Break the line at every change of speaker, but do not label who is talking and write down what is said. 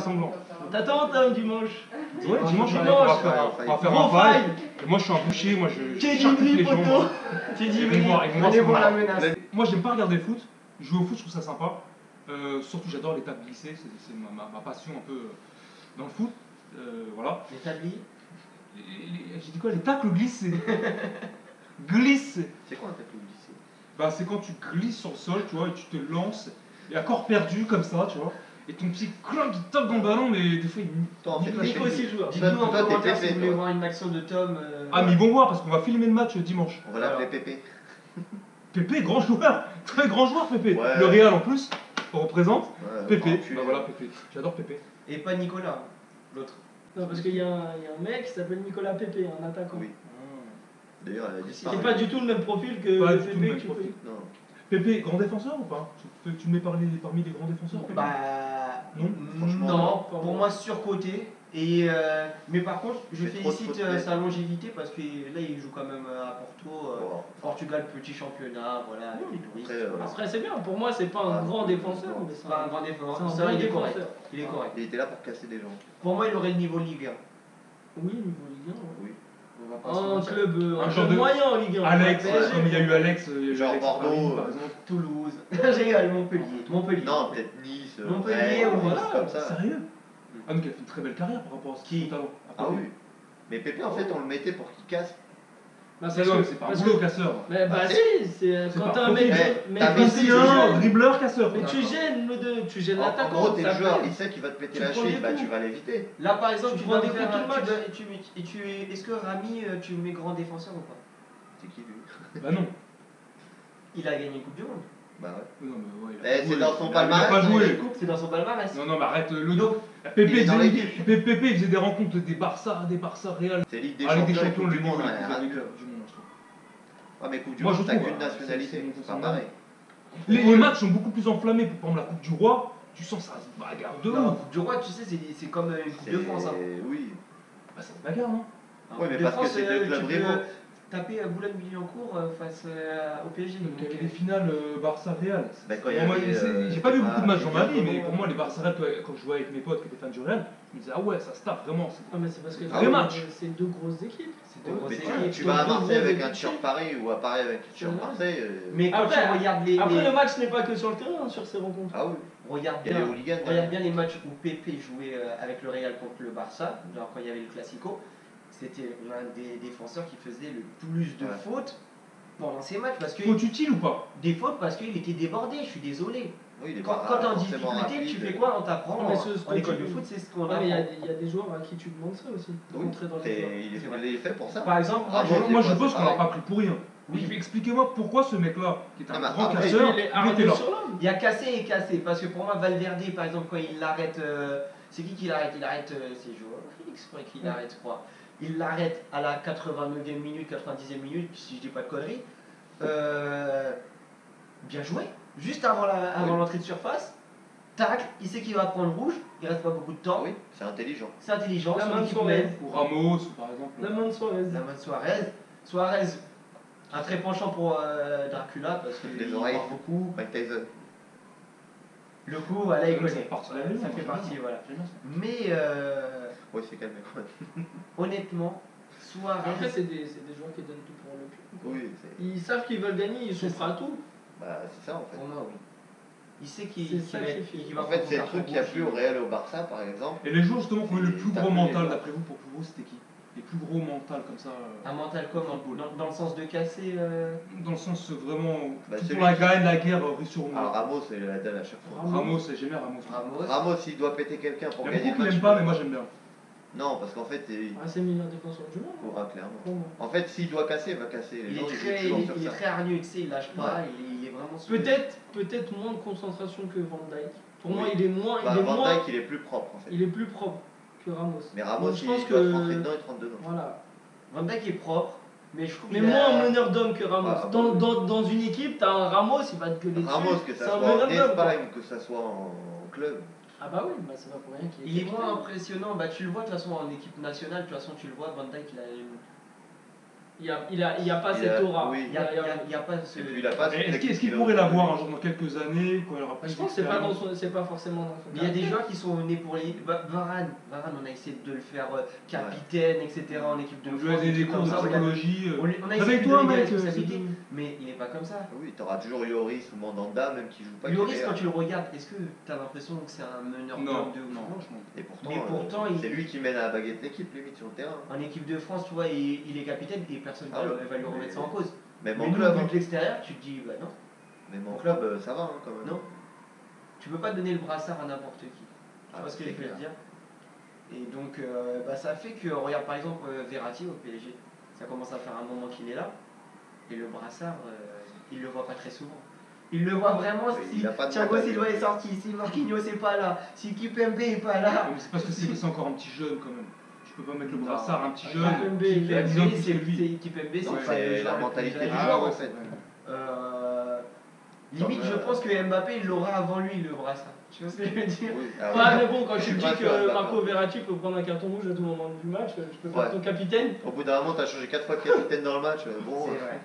semblant.
T'attends, Tom, dimanche.
Ouais, dimanche, on
Dimanche,
va faire un fight. Et moi, je suis un boucher, moi, je charcute les gens. Ils vont voir
Allez
ce
voir la
qu'on a.
menace.
Moi, j'aime pas regarder le foot. Jouer au foot, je trouve ça sympa. Surtout, j'adore les tables glissées. C'est ma passion un peu dans le foot. Voilà.
L'établi.
J'ai dit quoi? Les tacles glissés. Glisse.
C'est quoi un tacle glissé?
Bah, c'est quand tu glisses sur le sol, tu vois, et tu te lances, et à corps perdu comme ça, tu vois. Et ton pied clank, il tape dans le ballon, mais des fois il.
Nico aussi joue.
Dites-nous en
Toi, t'es
commentaire si
Pépé,
vous voulez
toi.
voir une action de Tom.
Ah, mais ils vont voir parce qu'on va filmer le match dimanche.
On va l'appeler Pépé.
Pépé, grand joueur, très grand joueur, Pépé.
Ouais.
Le Real en plus, on représente.
Ouais,
Pépé,
enculé.
bah voilà, Pépé. J'adore Pépé.
Et pas Nicolas, l'autre.
Non, parce qu'il y a un mec qui s'appelle Nicolas Pépé, un attaquant.
Oui. D'ailleurs, elle a
Qui
disparu.
n'est pas du tout le même profil que
Pas
le
du tout le
Pépé
même
que tu
profil.
fais.
Non.
Pépé, grand défenseur ou pas? Tu me mets parmi les grands défenseurs, Pépé?
Bah.
Non,
franchement,
Non,
non.
pour moi surcoté. Et mais par contre, je
fait trop de
félicite
fautes.
sa longévité parce que là il joue quand même à Porto,
Bon,
Portugal, petit championnat, voilà, avec les touristes.
après,
voilà.
Après, c'est bien. Pour moi, c'est pas un
Ah,
grand défenseur,
non.
mais
C'est
c'est
pas un
un
grand
c'est
défenseur,
un
ça
bon
il est correct.
défenseur.
Il est correct.
Il était là pour casser des gens.
Pour moi, il aurait le niveau Ligue 1.
Oui, niveau Ligue 1. Ouais.
Oui.
On va pas se
Un
mentir.
club,
Un
un
genre
club
de-
moyen en Ligue 1.
Alex,
PSG.
comme il y a eu Alex, il y a eu
Genre
Alex à Paris,
Bordeaux,
par exemple.
Toulouse. J'ai eu Montpellier. Montpellier.
Non, peut-être Nice.
Montpellier,
Rennes,
ou
Nice,
voilà,
comme ça.
Sérieux? Ah, donc il a fait une très belle carrière par rapport à
Qui?
son talent.
Ah oui. Mais Pépé, en fait, on le mettait pour qu'il casse.
Bah,
C'est pas un
parce
boulot
que-
casseur.
Mais bah
Ah,
si, c'est
c'est
quand
pas
t'as un
profil.
mec.
Eh,
mais
t'as
parce que
Messi,
tu
un
gênes-
dribbleur, casseur.
Mais tu gênes le deux, tu gênes
En
l'attaquant.
gros, t'es
ça
le joueur,
plaît.
il sait qu'il va te péter
Tu
la
prends
cheville,
des
bah
coups.
tu vas l'éviter.
Là par exemple,
Tu
tu
prends
dois
des
faire
coups tout le match.
est-ce que Rami, tu le mets grand défenseur ou pas?
C'est qui lui?
Bah non.
Il a gagné une Coupe du Monde.
Bah ouais.
Non, mais ouais, il a
Eh,
pas
c'est
joué.
dans son
Il a
palmarès,
pas
il
joué.
C'est dans son palmarès.
Non, non, mais arrête le
Donc,
Pépé,
il est dans
faisait-
l'équipe.
Pépé, il faisait des rencontres des Barça Real.
C'est Ligue des
Ah, Ligue des
Champions, et
Champions,
Coupe
le
du Monde,
niveau
rien à
du
dire.
monde, je trouve.
Ah, mais Coupe du
Moi,
Monde,
je
t'as
trouve,
qu'une
c'est
nationalité,
mon
c'est pas
sens.
pareil.
Les matchs sont beaucoup plus enflammés. Pour prendre la Coupe du Roi, tu sens ça se bagarre de
non,
ouf.
Coupe du Roi, tu sais, c'est comme une Coupe de France. Hein.
Oui.
Bah, ça se bagarre, non?
Ouais, mais
Coupe de
parce que
France,
c'est deux clubs
tu peux
rivaux.
taper à Boulogne-Billancourt face au PSG.
Donc, il y avait des finales Barça-Real.
Bah, quand il y avait,
J'ai pas vu beaucoup de matchs dans ma vie,
Ligue
mais pour moi, les Barça-Real, quand je jouais avec mes potes qui étaient fans du Real, je me disais, ah ouais, ça se tape vraiment.
Ah, mais c'est parce que
Vrai match.
c'est deux grosses équipes.
C'est deux
Mais
grosses
tu,
équipes.
tu vas à
deux
Marseille avec
grosses
un t-shirt
équipes.
Paris ou à Paris avec un t-shirt
C'est vrai.
Marseille.
Mais quand
Après-
tu regardes les.
Après, le match n'est pas que sur le terrain, hein, sur ces rencontres.
Ah oui.
Regarde
Il y a les
bien,
hooligans.
regarde bien les matchs où Pépé jouait avec le Real contre le Barça, genre quand il y avait le Classico, c'était l'un des défenseurs qui faisait le plus de
Ouais.
fautes pendant ces matchs. Parce que,
Faute utile ou pas?
des fautes parce qu'il était débordé, je suis désolé.
Oui, il est
Quand
pas
t'es en
forcément
difficulté,
rapide.
tu fais quoi? On t'apprend
Non, mais ce
en école
que
de
tu-
foot, c'est ce qu'on
Ouais, mais il y
apprend.
a des joueurs à qui tu demandes ça aussi, de
Oui,
rentrer dans les
c'est-
joueurs.
il est fait pour ça.
Par exemple, moi,
Ah,
je-
bon,
Moi,
c'est
je
pas-
pense
c'est
qu'on l'a
pareil.
pas pris pour rien.
Oui.
Expliquez-moi pourquoi ce mec-là, qui est un
Ah, bah,
grand
après,
casseur,
il est
il était
arrêté
là.
sur l'homme.
il y a cassé et cassé, parce que pour moi, Valverde, par exemple, quand il l'arrête, c'est qui l'arrête? Il arrête, c'est Joao Félix, je crois qu'il l'arrête, je crois. Il l'arrête à la 89e minute, 90e minute, si je dis pas de conneries. Bien joué. Juste avant l'entrée de surface, tac, il sait qu'il va prendre rouge, il reste pas beaucoup de temps.
Oui, c'est intelligent.
C'est intelligent,
La
son
main de
équipe
Suarez.
mène.
Ou Ramos, par exemple.
La main de Suarez.
La main de Suarez. Suarez, un très penchant pour Dracula, parce
Les
qu'il
oreilles.
parle beaucoup.
Mike Tyson.
Le coup, voilà, il
Ça
connaît.
fait partie de la
Ça
maison,
fait
j'aime
partie,
bien.
voilà.
J'aime bien ça.
Mais
Oui, c'est calme. Ouais.
honnêtement, Suarez.
Après, c'est des joueurs qui donnent tout pour le public.
Oui, c'est
Ils savent qu'ils veulent gagner, ils sont
C'est
prêts à tout.
bah, c'est ça en fait.
Pour moi, oui. Il sait qu'il
C'est
qu'il
ça
va
qui
être-
fait.
qu'il va
En fait,
prendre
c'est
son
le truc qu'il y a
carton
plus au
rouge.
Real et au Barça par exemple.
Et les joueurs justement qui ont eu le plus
T'as
gros
plus
mental
les-
d'après vous, pour vous, c'était qui? Les plus gros mental comme ça
Un mental comment? Dans le sens de casser.
dans le sens vraiment
Bah,
tout
celui
pour la
qui-
gagne la guerre russe
Alors Ramos, il la donne à chaque fois.
Ramos, j'aime bien Ramos.
Ramos.
Ramos, il doit péter quelqu'un pour
Il y a
gagner
beaucoup
le
qui
match.
l'aiment pas, mais moi j'aime bien.
Non, parce qu'en fait, il
Ah, c'est le meilleur défenseur du monde.
pourra clairement.
Pour moi.
En fait, s'il doit casser, il va casser. Les
Il
gens,
est
ils
très,
jouent toujours
il est-
sur
il est
ça.
très hargneux, tu sais, il lâche pas,
Ouais.
il est vraiment sur
Peut-être moins de concentration que Van Dijk. Pour moi,
Oui.
il est moins.
Bah,
il est
Van
moins.
Dijk, il est plus propre en fait.
Il est plus propre que Ramos.
Mais Ramos,
Donc, je
il
pense
doit
que-
rentrer dedans et te rentrer dedans.
Voilà.
Van Dijk est propre, mais je trouve
Mais
qu'il a-
moins un meneur d'homme que Ramos.
Ah,
dans une équipe, t'as un Ramos, il va te gueuler dessus.
Ramos, que
C'est
ça
un
soit en
meneur d'homme, quoi.
Espagne, que ça soit en club.
Ah bah oui, bah c'est pas pour rien qu'il
Il est
capitaine.
moins impressionnant, bah tu le vois de toute façon en équipe nationale, de toute façon tu le vois, Van Dijk il a une...
Il y a pas cette aura.
oui.
Il n'y a pas ce.
Et puis il a pas.
Mais est-ce qu'il pourrait l'avoir un jour dans quelques années quand il aura plus
Je pense que c'est pas forcément dans son
Mais il y a des joueurs qui sont nés pour les. Varane, on a essayé de le faire capitaine, etc. en équipe de
On
France.
lui a des
des
cours
trucs
de
comme ça,
psychologie.
on a essayé
Avec
de
toi,
lui donner des
mec,
responsabilités, mais il n'est pas comme ça.
Oui, t'auras toujours Yoris ou Mandanda, même qui joue pas.
Lloris,
qui est
quand
là.
tu le regardes, est-ce que tu as l'impression que c'est un meneur
Non,
d'homme de ouf?
non, franchement.
Et pourtant,
Mais pourtant, il-
c'est lui qui mène à la baguette l'équipe, limite sur le terrain.
En équipe de France, tu vois, il est capitaine et personne
Ah ouais.
va lui remettre ça en cause.
Même
Mais
en
nous,
club,
vu
hein.
de l'extérieur, tu te dis, bah non,
Même en club, ça va hein, quand même.
non. Tu peux pas donner le brassard à n'importe qui. Tu
Ah,
vois ce que
c'est
je veux
clair.
dire? Et donc, ça fait que, regarde par exemple Verratti au PSG, ça commence à faire un moment qu'il est là, et le brassard, il le voit pas très souvent. Il le voit vraiment
Oui,
si
il a pas de
Thiago
mentalité.
Silva est sorti, si Marquinhos est pas là, si Kipembe est pas là.
Mais c'est parce que c'est encore un petit jeune quand même. Je peux pas mettre le
Non.
brassard à un petit jeune.
Kipembe,
Il a 10 ans de plus que lui.
Kipembe,
Non,
c'est pas
c'est
le
la
joueur le
mentalité
plus
du
âgé.
joueur, en
ouais,
fait.
Limite, je pense que Mbappé, il l'aura avant lui, le brassard. Tu vois ce que je veux dire?
Oui, ah
Ouais,
oui.
mais bon, quand
Je
tu
suis
dis
pas sûr,
que
d'accord.
Marco Verratti peut prendre un carton rouge à tout moment du match, je peux faire
Ouais.
ton capitaine.
Au bout d'un moment, t'as changé 4 fois de capitaine dans le match. Bon,
C'est vrai.